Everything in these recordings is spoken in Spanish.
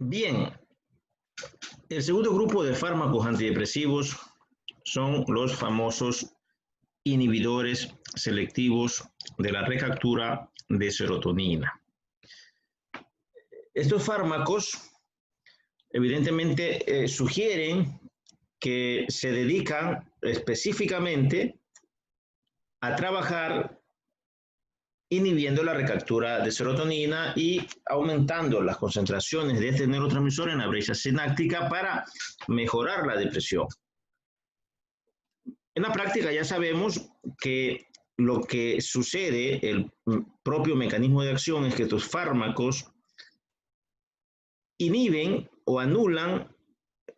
Bien, el segundo grupo de fármacos antidepresivos son los famosos inhibidores selectivos de la recaptura de serotonina. Estos fármacos evidentemente sugieren que se dedican específicamente a trabajar inhibiendo la recaptura de serotonina y aumentando las concentraciones de este neurotransmisor en la brecha sináptica para mejorar la depresión. En la práctica ya sabemos que lo que sucede, el propio mecanismo de acción, es que estos fármacos inhiben o anulan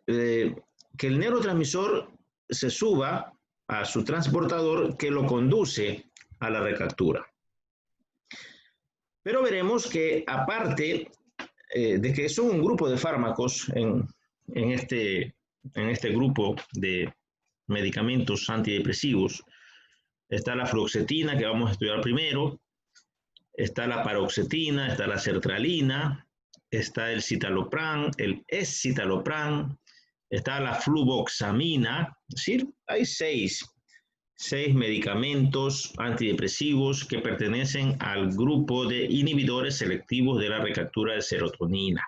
que el neurotransmisor se suba a su transportador que lo conduce a la recaptura. Pero veremos que aparte de que son un grupo de fármacos en este grupo de medicamentos antidepresivos, está la fluoxetina, que vamos a estudiar primero, está la paroxetina, está la sertralina, está el citalopram, el escitalopram, está la fluvoxamina, es decir, hay seis medicamentos antidepresivos que pertenecen al grupo de inhibidores selectivos de la recaptura de serotonina.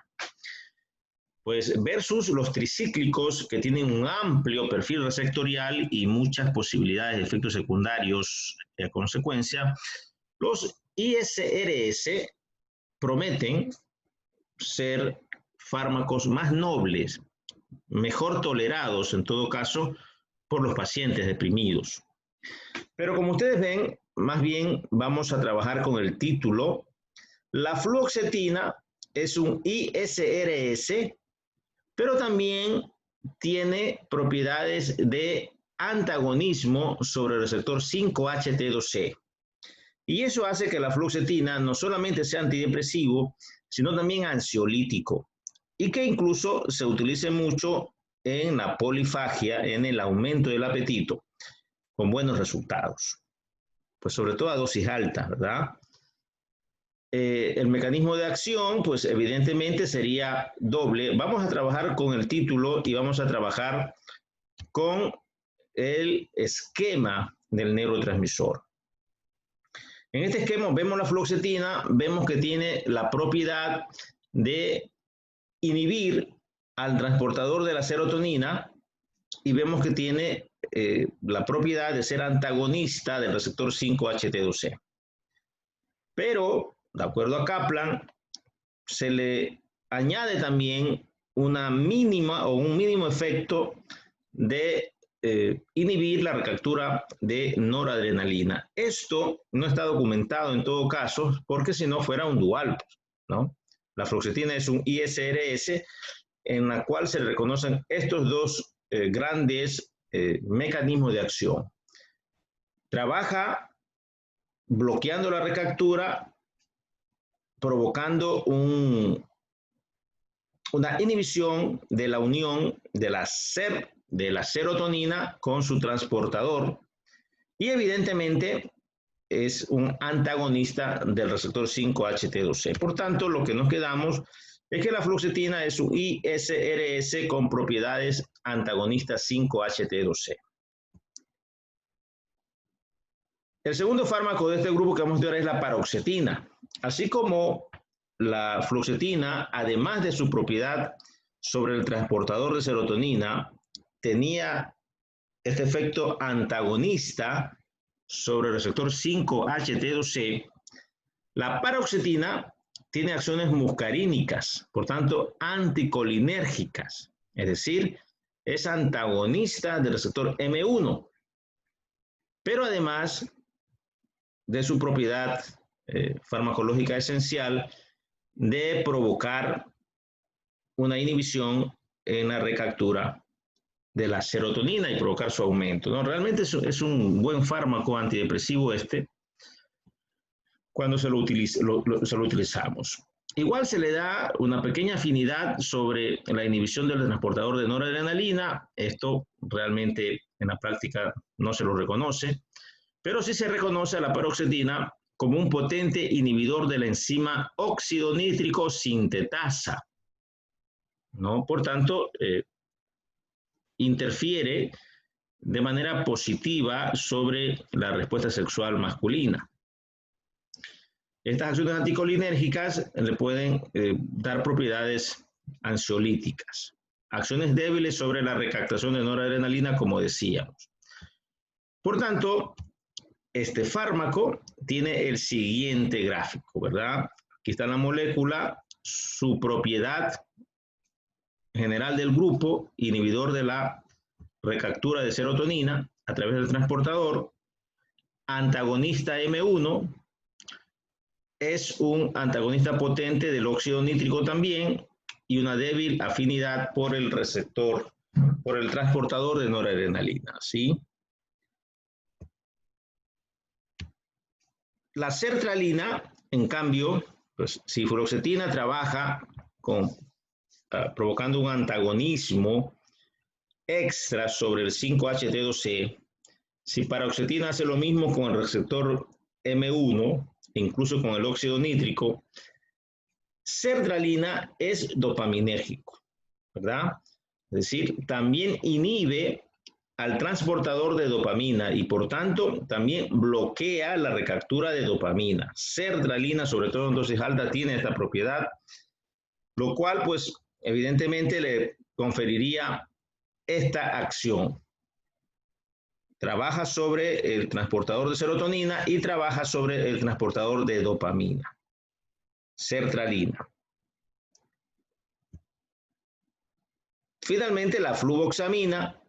Pues versus los tricíclicos que tienen un amplio perfil receptorial y muchas posibilidades de efectos secundarios a consecuencia, los ISRS prometen ser fármacos más nobles, mejor tolerados en todo caso por los pacientes deprimidos. Pero como ustedes ven, más bien vamos a trabajar con el título. La fluoxetina es un ISRS, pero también tiene propiedades de antagonismo sobre el receptor 5-HT2C. Y eso hace que la fluoxetina no solamente sea antidepresivo, sino también ansiolítico, y que incluso se utilice mucho en la polifagia, en el aumento del apetito, con buenos resultados. Pues sobre todo a dosis alta, ¿verdad? El mecanismo de acción, pues evidentemente sería doble. Vamos a trabajar con el título y vamos a trabajar con el esquema del neurotransmisor. En este esquema vemos la fluoxetina, vemos que tiene la propiedad de inhibir al transportador de la serotonina y vemos que tiene la propiedad de ser antagonista del receptor 5-HT2C. Pero, de acuerdo a Kaplan, se le añade también una mínima o un mínimo efecto de inhibir la recaptura de noradrenalina. Esto no está documentado en todo caso, porque si no fuera un dual, ¿no? La fluoxetina es un ISRS en la cual se reconocen estos dos grandes mecanismos de acción. Trabaja bloqueando la recaptura, provocando una inhibición de la unión de la serotonina con su transportador y evidentemente es un antagonista del receptor 5-HT2C. Por tanto, lo que nos quedamos es que la fluoxetina es un ISRS con propiedades antagonistas 5-HT2C. El segundo fármaco de este grupo que vamos a estudiar es la paroxetina. Así como la fluoxetina, además de su propiedad sobre el transportador de serotonina, tenía este efecto antagonista sobre el receptor 5-HT2C, la paroxetina tiene acciones muscarínicas, por tanto anticolinérgicas, es decir, es antagonista del receptor M1, pero además de su propiedad farmacológica esencial de provocar una inhibición en la recaptura de la serotonina y provocar su aumento, ¿no? Realmente es un buen fármaco antidepresivo cuando se lo utilizamos. Igual se le da una pequeña afinidad sobre la inhibición del transportador de noradrenalina. Esto realmente en la práctica no se lo reconoce, pero sí se reconoce a la paroxetina como un potente inhibidor de la enzima óxido nítrico sintetasa. ¿no? Por tanto, interfiere de manera positiva sobre la respuesta sexual masculina. Estas acciones anticolinérgicas le pueden dar propiedades ansiolíticas. Acciones débiles sobre la recaptación de noradrenalina, como decíamos. Por tanto, este fármaco tiene el siguiente gráfico, ¿verdad? Aquí está la molécula, su propiedad general del grupo, inhibidor de la recaptura de serotonina a través del transportador, antagonista M1, es un antagonista potente del óxido nítrico también y una débil afinidad por el receptor, por el transportador de noradrenalina, ¿sí? La sertralina, en cambio, pues si fluoxetina trabaja provocando un antagonismo extra sobre el 5-HT2C, si paroxetina hace lo mismo con el receptor M1, incluso con el óxido nítrico, sertralina es dopaminérgico, ¿verdad? Es decir, también inhibe al transportador de dopamina y por tanto también bloquea la recaptura de dopamina. Sertralina, sobre todo en dosis alta, tiene esta propiedad, lo cual pues evidentemente le conferiría esta acción. Trabaja sobre el transportador de serotonina y trabaja sobre el transportador de dopamina. Sertralina. Finalmente, la fluvoxamina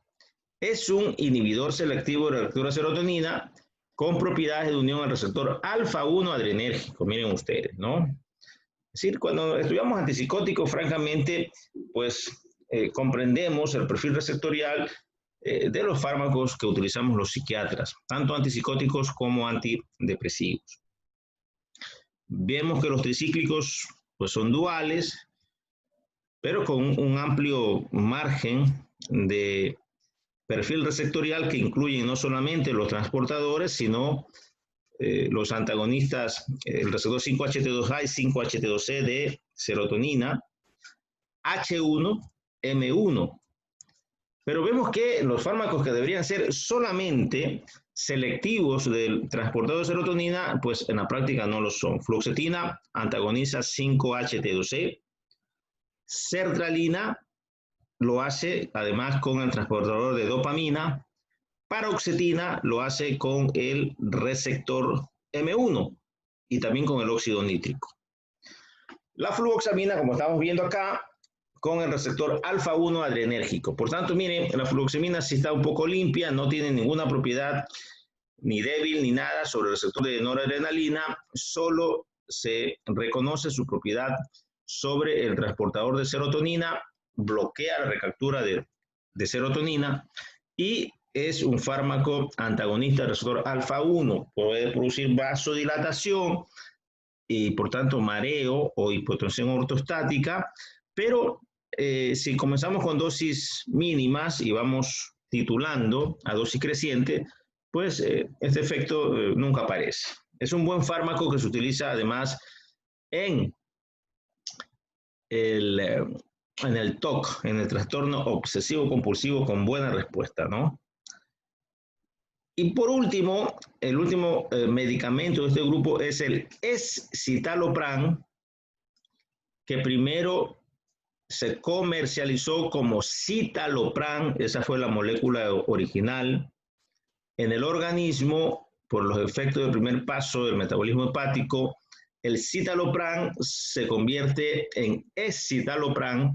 es un inhibidor selectivo de la recaptura de serotonina con propiedades de unión al receptor alfa-1 adrenérgico. Miren ustedes, ¿no? Es decir, cuando estudiamos antipsicóticos, francamente, pues comprendemos el perfil receptorial de los fármacos que utilizamos los psiquiatras, tanto antipsicóticos como antidepresivos. Vemos que los tricíclicos pues, son duales, pero con un amplio margen de perfil receptorial que incluye no solamente los transportadores, sino los antagonistas, el receptor 5-HT2A y 5-HT2C de serotonina, H1, M1. Pero vemos que los fármacos que deberían ser solamente selectivos del transportador de serotonina, pues en la práctica no lo son. Fluoxetina antagoniza 5-HT2C. Sertralina lo hace además con el transportador de dopamina. Paroxetina lo hace con el receptor M1 y también con el óxido nítrico. La fluvoxamina, como estamos viendo acá, con el receptor alfa-1 adrenérgico. Por tanto, miren, la fluvoxamina sí está un poco limpia, no tiene ninguna propiedad ni débil ni nada sobre el receptor de noradrenalina, solo se reconoce su propiedad sobre el transportador de serotonina, bloquea la recaptura de serotonina y es un fármaco antagonista del receptor alfa-1, puede producir vasodilatación y por tanto mareo o hipotensión ortostática, pero si comenzamos con dosis mínimas y vamos titulando a dosis creciente, pues este efecto nunca aparece. Es un buen fármaco que se utiliza además en el TOC, en el trastorno obsesivo compulsivo con buena respuesta, ¿no? Y por último, el último medicamento de este grupo es el escitalopram, que primero se comercializó como citalopram, esa fue la molécula original, en el organismo, por los efectos del primer paso del metabolismo hepático, el citalopram se convierte en escitalopram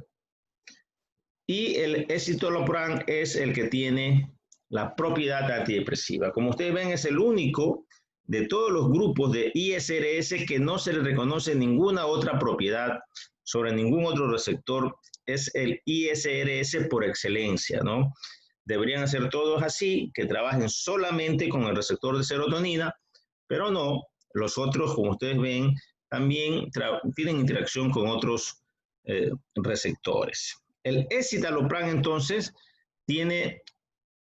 y el escitalopram es el que tiene la propiedad antidepresiva. Como ustedes ven, es el único de todos los grupos de ISRS que no se le reconoce ninguna otra propiedad sobre ningún otro receptor. Es el ISRS por excelencia, ¿no? Deberían ser todos así, que trabajen solamente con el receptor de serotonina, pero no, los otros, como ustedes ven, también tienen interacción con otros receptores. El escitalopram, entonces, tiene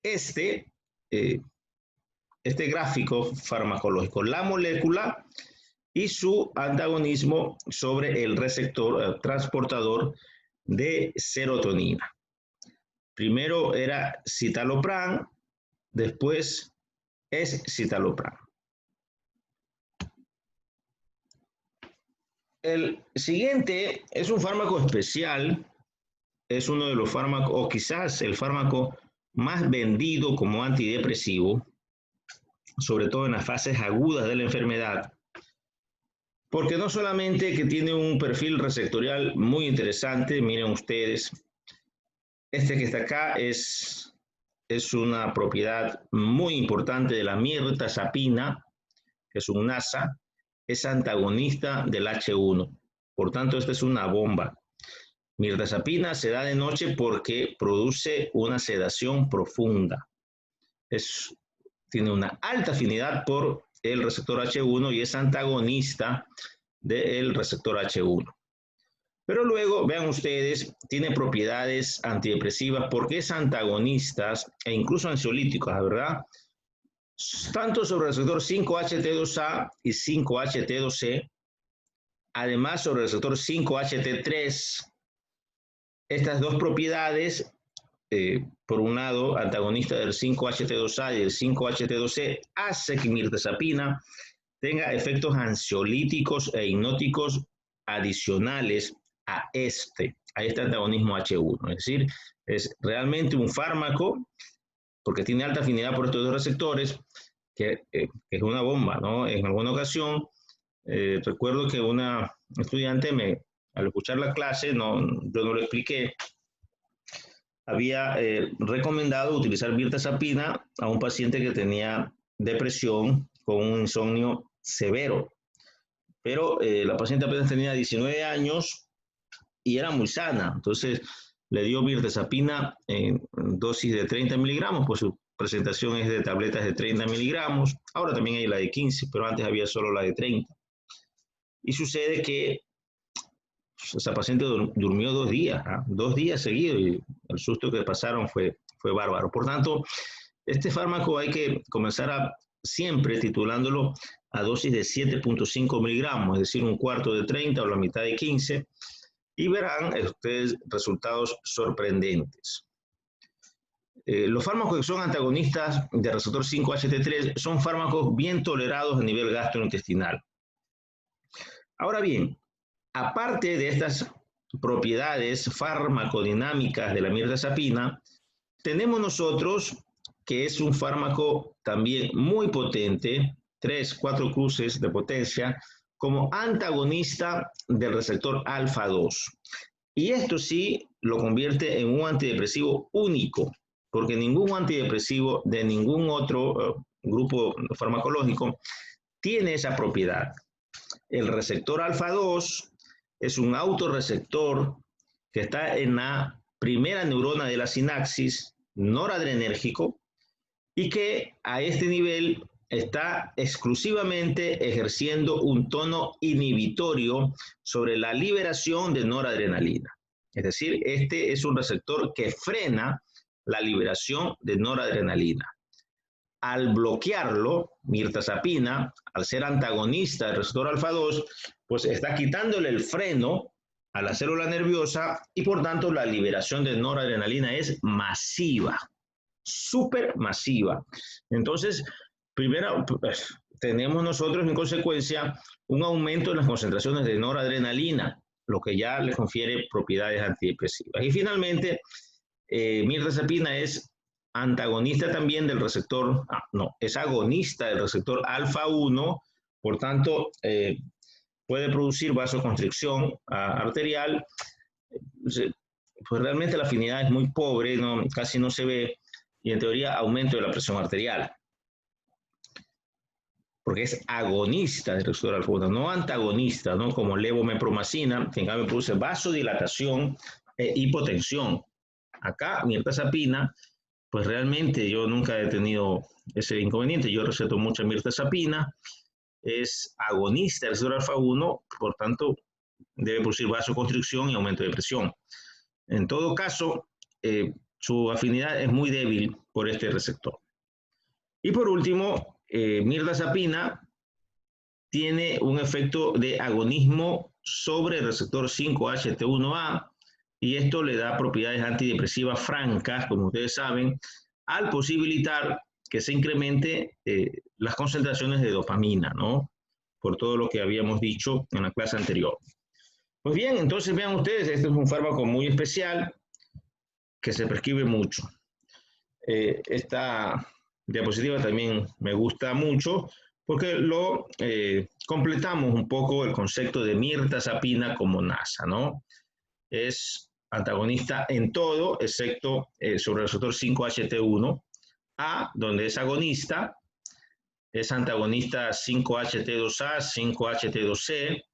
este gráfico farmacológico, la molécula y su antagonismo sobre el receptor transportador de serotonina. Primero era citalopram, después es citalopram. El siguiente es un fármaco especial, es uno de los fármacos, o quizás el fármaco más vendido como antidepresivo, sobre todo en las fases agudas de la enfermedad, porque no solamente que tiene un perfil receptorial muy interesante, miren ustedes, este que está acá es una propiedad muy importante de la mirtazapina, que es un NASA, es antagonista del H1. Por tanto, esta es una bomba. Mirtazapina se da de noche porque produce una sedación profunda. Tiene una alta afinidad por el receptor H1 y es antagonista del receptor H1. Pero luego, vean ustedes, tiene propiedades antidepresivas porque es antagonista e incluso ansiolíticas, ¿verdad? Tanto sobre el receptor 5-HT2A y 5-HT2C, además sobre el receptor 5-HT3. Estas dos propiedades, por un lado, antagonista del 5-HT2A y del 5-HT2C, hace que mirtazapina tenga efectos ansiolíticos e hipnóticos adicionales a este antagonismo H1. Es decir, es realmente un fármaco, porque tiene alta afinidad por estos dos receptores, que es una bomba, ¿no? En alguna ocasión, recuerdo que una estudiante al escuchar la clase, yo no lo expliqué, había recomendado utilizar mirtazapina a un paciente que tenía depresión con un insomnio severo. Pero la paciente apenas tenía 19 años y era muy sana. Entonces le dio mirtazapina en dosis de 30 miligramos, pues su presentación es de tabletas de 30 miligramos. Ahora también hay la de 15, pero antes había solo la de 30. Y sucede que esa paciente durmió 2 días, 2 días seguidos, y el susto que pasaron fue bárbaro. Por tanto, este fármaco hay que comenzar siempre titulándolo a dosis de 7.5 miligramos, es decir, un cuarto de 30 o la mitad de 15, y verán ustedes resultados sorprendentes. Los fármacos que son antagonistas del receptor 5-HT3 son fármacos bien tolerados a nivel gastrointestinal. Ahora bien, aparte de estas propiedades farmacodinámicas de la mirtazapina, tenemos nosotros que es un fármaco también muy potente, 3-4 cruces de potencia, como antagonista del receptor alfa-2. Y esto sí lo convierte en un antidepresivo único, porque ningún antidepresivo de ningún otro grupo farmacológico tiene esa propiedad. El receptor alfa-2 es un autorreceptor que está en la primera neurona de la sinapsis, noradrenérgico, y que a este nivel está exclusivamente ejerciendo un tono inhibitorio sobre la liberación de noradrenalina. Es decir, este es un receptor que frena la liberación de noradrenalina. Al bloquearlo, mirtazapina, al ser antagonista del receptor alfa-2, pues está quitándole el freno a la célula nerviosa y por tanto la liberación de noradrenalina es masiva, súper masiva. Entonces, primero, tenemos nosotros en consecuencia un aumento en las concentraciones de noradrenalina, lo que ya le confiere propiedades antidepresivas. Y finalmente, mirtazapina es antagonista también del receptor, es agonista del receptor alfa-1, por tanto, puede producir vasoconstricción arterial. Pues realmente la afinidad es muy pobre, casi no se ve, y en teoría aumento de la presión arterial, porque es agonista del receptor alfa-1, no antagonista, ¿no? Como levomepromacina, que en cambio produce vasodilatación e hipotensión. Acá, mirtazapina, pues realmente yo nunca he tenido ese inconveniente. Yo receto mucha mirtazapina, es agonista del receptor alfa-1, por tanto, debe producir vasoconstricción y aumento de presión. En todo caso, su afinidad es muy débil por este receptor. Y por último, mirtazapina tiene un efecto de agonismo sobre el receptor 5-HT1A, y esto le da propiedades antidepresivas francas, como ustedes saben, al posibilitar que se incremente las concentraciones de dopamina, ¿no? Por todo lo que habíamos dicho en la clase anterior. Pues bien, entonces vean ustedes, este es un fármaco muy especial que se prescribe mucho. Esta diapositiva también me gusta mucho porque lo completamos un poco el concepto de mirtazapina como NASA, ¿no? Es antagonista en todo, excepto sobre el receptor 5-HT1A, donde es agonista, es antagonista 5-HT2A, 5-HT2C,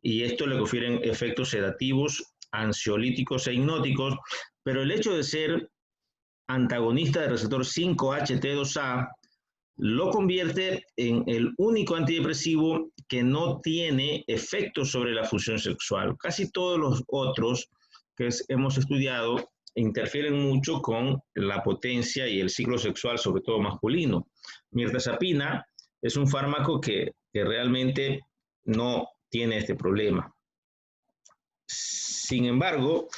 y esto le confieren efectos sedativos, ansiolíticos e hipnóticos, pero el hecho de ser antagonista del receptor 5-HT2A lo convierte en el único antidepresivo que no tiene efectos sobre la función sexual. Casi todos los otros que hemos estudiado interfieren mucho con la potencia y el ciclo sexual, sobre todo masculino. Mirtazapina es un fármaco que realmente no tiene este problema. Sin embargo,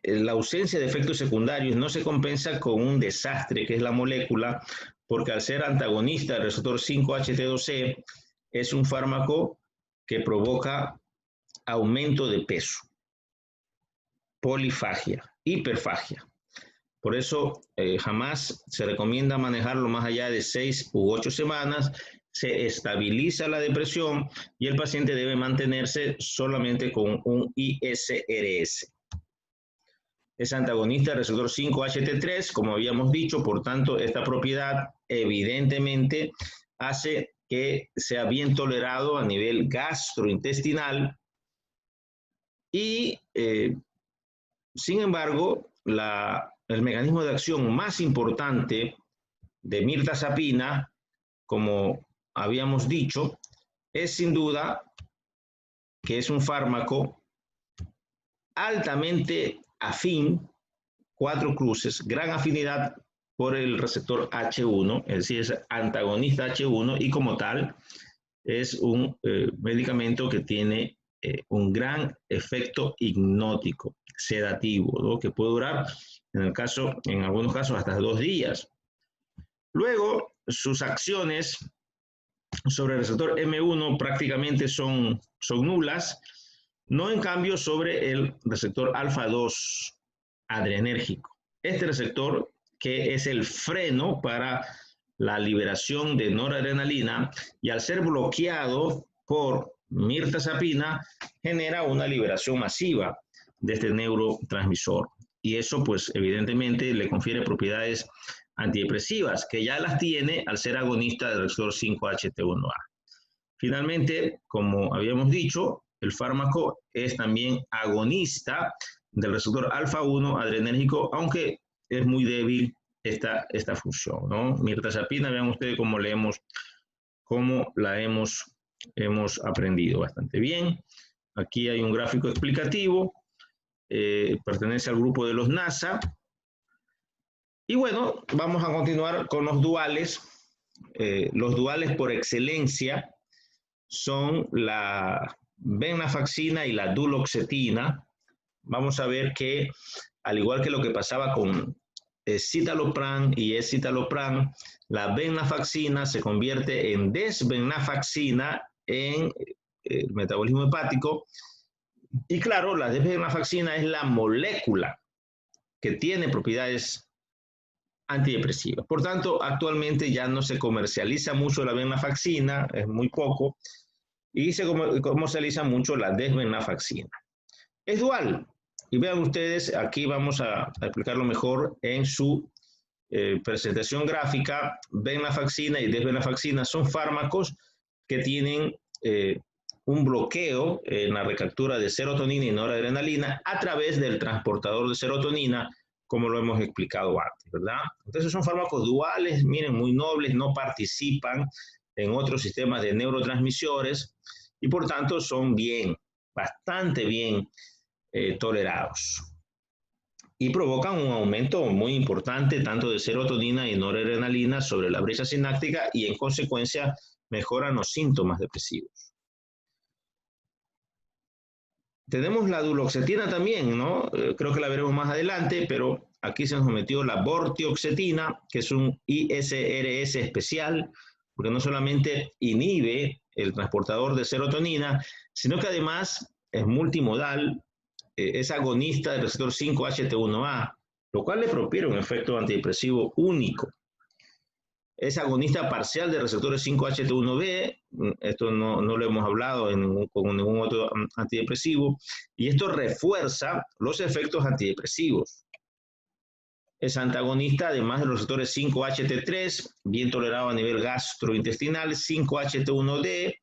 la ausencia de efectos secundarios no se compensa con un desastre que es la molécula, porque al ser antagonista del receptor 5-HT2C, es un fármaco que provoca aumento de peso, polifagia, hiperfagia. Por eso jamás se recomienda manejarlo más allá de 6 u 8 semanas, se estabiliza la depresión y el paciente debe mantenerse solamente con un ISRS. Es antagonista del receptor 5-HT3, como habíamos dicho, por tanto, esta propiedad evidentemente hace que sea bien tolerado a nivel gastrointestinal y, sin embargo, el mecanismo de acción más importante de mirtazapina, como habíamos dicho, es sin duda que es un fármaco altamente afín, 4 cruces, gran afinidad por el receptor H1, es decir, es antagonista H1 y como tal es un medicamento que tiene un gran efecto hipnótico, sedativo, ¿no? Que puede durar, en algunos casos, hasta 2 días. Luego, sus acciones sobre el receptor M1 prácticamente son nulas, no en cambio sobre el receptor alfa-2 adrenérgico. Este receptor, que es el freno para la liberación de noradrenalina, y al ser bloqueado por mirtazapina, genera una liberación masiva de este neurotransmisor. Y eso, pues, evidentemente le confiere propiedades antidepresivas, que ya las tiene al ser agonista del receptor 5-HT1A. Finalmente, como habíamos dicho, el fármaco es también agonista del receptor alfa-1 adrenérgico, aunque es muy débil esta función, ¿no? Mirtazapina, vean ustedes cómo la hemos aprendido bastante bien. Aquí hay un gráfico explicativo, pertenece al grupo de los NASA. Y bueno, vamos a continuar con los duales. Los duales por excelencia son la venlafaxina y la duloxetina. Vamos a ver que, al igual que lo que pasaba con citalopram y escitalopram, la venlafaxina se convierte en desvenlafaxina en el metabolismo hepático. Y claro, la desvenlafaxina es la molécula que tiene propiedades antidepresivas. Por tanto, actualmente ya no se comercializa mucho la venlafaxina, es muy poco, y se comercializa mucho la desvenlafaxina. Es dual. Y vean ustedes, aquí vamos a explicarlo mejor en su presentación gráfica. Venlafaxina y desvenlafaxina son fármacos que tienen un bloqueo en la recaptura de serotonina y noradrenalina a través del transportador de serotonina, como lo hemos explicado antes, ¿verdad? Entonces son fármacos duales, miren, muy nobles, no participan en otros sistemas de neurotransmisores y por tanto son bastante bien tolerados. Y provocan un aumento muy importante tanto de serotonina y noradrenalina sobre la brecha sináptica y en consecuencia mejoran los síntomas depresivos. Tenemos la duloxetina también, ¿no? Creo que la veremos más adelante, pero aquí se nos metió la vortioxetina, que es un ISRS especial, porque no solamente inhibe el transportador de serotonina, sino que además es multimodal, es agonista del receptor 5-HT1A, lo cual le propiera un efecto antidepresivo único. Es agonista parcial de receptores 5-HT1B, esto no lo hemos hablado con ningún otro antidepresivo, y esto refuerza los efectos antidepresivos. Es antagonista además de los receptores 5-HT3, bien tolerado a nivel gastrointestinal, 5-HT1D,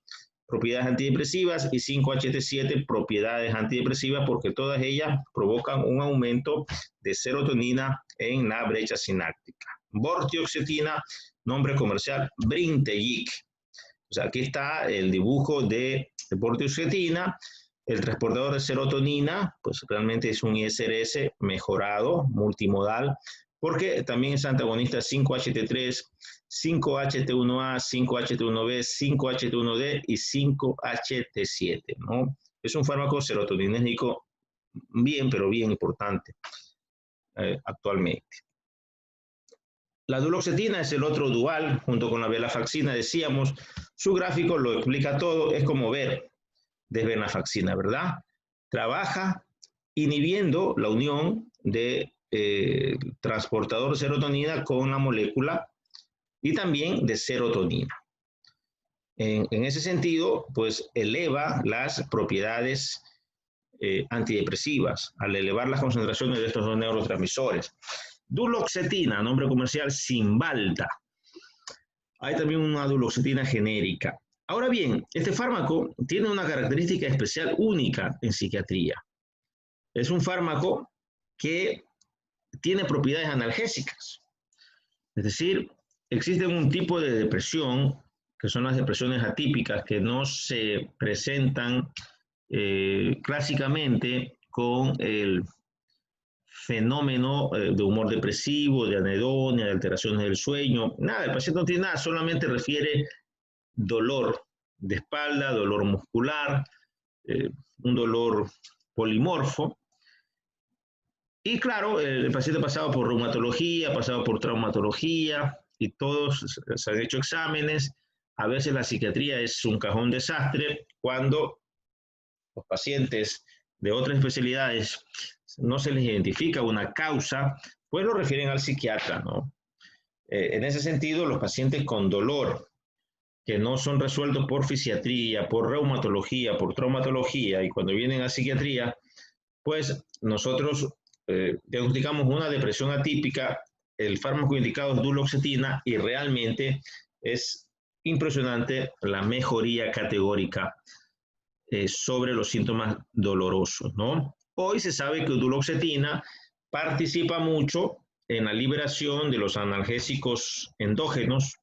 propiedades antidepresivas, y 5-HT7, propiedades antidepresivas, porque todas ellas provocan un aumento de serotonina en la brecha sináptica. Vortioxetina, nombre comercial Brintellix. O sea, aquí está el dibujo de vortioxetina. El transportador de serotonina, pues realmente es un ISRS mejorado, multimodal, porque también es antagonista 5-HT3, 5-HT1A, 5-HT1B, 5-HT1D y 5-HT7, ¿no? Es un fármaco serotoninérgico bien, pero bien importante actualmente. La duloxetina es el otro dual, junto con la venlafaxina, decíamos. Su gráfico lo explica todo, es como ver desvenlafaxina, ¿verdad? Trabaja inhibiendo la unión de transportador de serotonina con la molécula y también de serotonina. En ese sentido, pues eleva las propiedades antidepresivas al elevar las concentraciones de estos dos neurotransmisores. Duloxetina, nombre comercial Cymbalta. Hay también una duloxetina genérica. Ahora bien, este fármaco tiene una característica especial única en psiquiatría. Es un fármaco que tiene propiedades analgésicas. Es decir, existe un tipo de depresión, que son las depresiones atípicas, que no se presentan clásicamente con el fenómeno de humor depresivo, de anedonia, de alteraciones del sueño. Nada, el paciente no tiene nada, solamente refiere dolor de espalda, dolor muscular, un dolor polimorfo. Y claro, el paciente ha pasado por reumatología, ha pasado por traumatología, y todos se han hecho exámenes. A veces la psiquiatría es un cajón desastre cuando los pacientes de otras especialidades no se les identifica una causa, pues lo refieren al psiquiatra, ¿no? En ese sentido, los pacientes con dolor que no son resueltos por fisiatría, por reumatología, por traumatología, y cuando vienen a psiquiatría, pues nosotros diagnosticamos una depresión atípica, el fármaco indicado es duloxetina, y realmente es impresionante la mejoría categórica sobre los síntomas dolorosos, ¿no? Hoy se sabe que duloxetina participa mucho en la liberación de los analgésicos endógenos,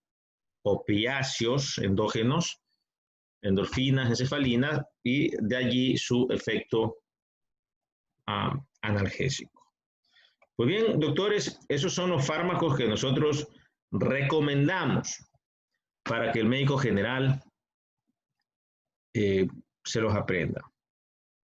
opiáceos endógenos, endorfinas, encefalinas, y de allí su efecto analgésico. Pues bien, doctores, esos son los fármacos que nosotros recomendamos para que el médico general se los aprenda.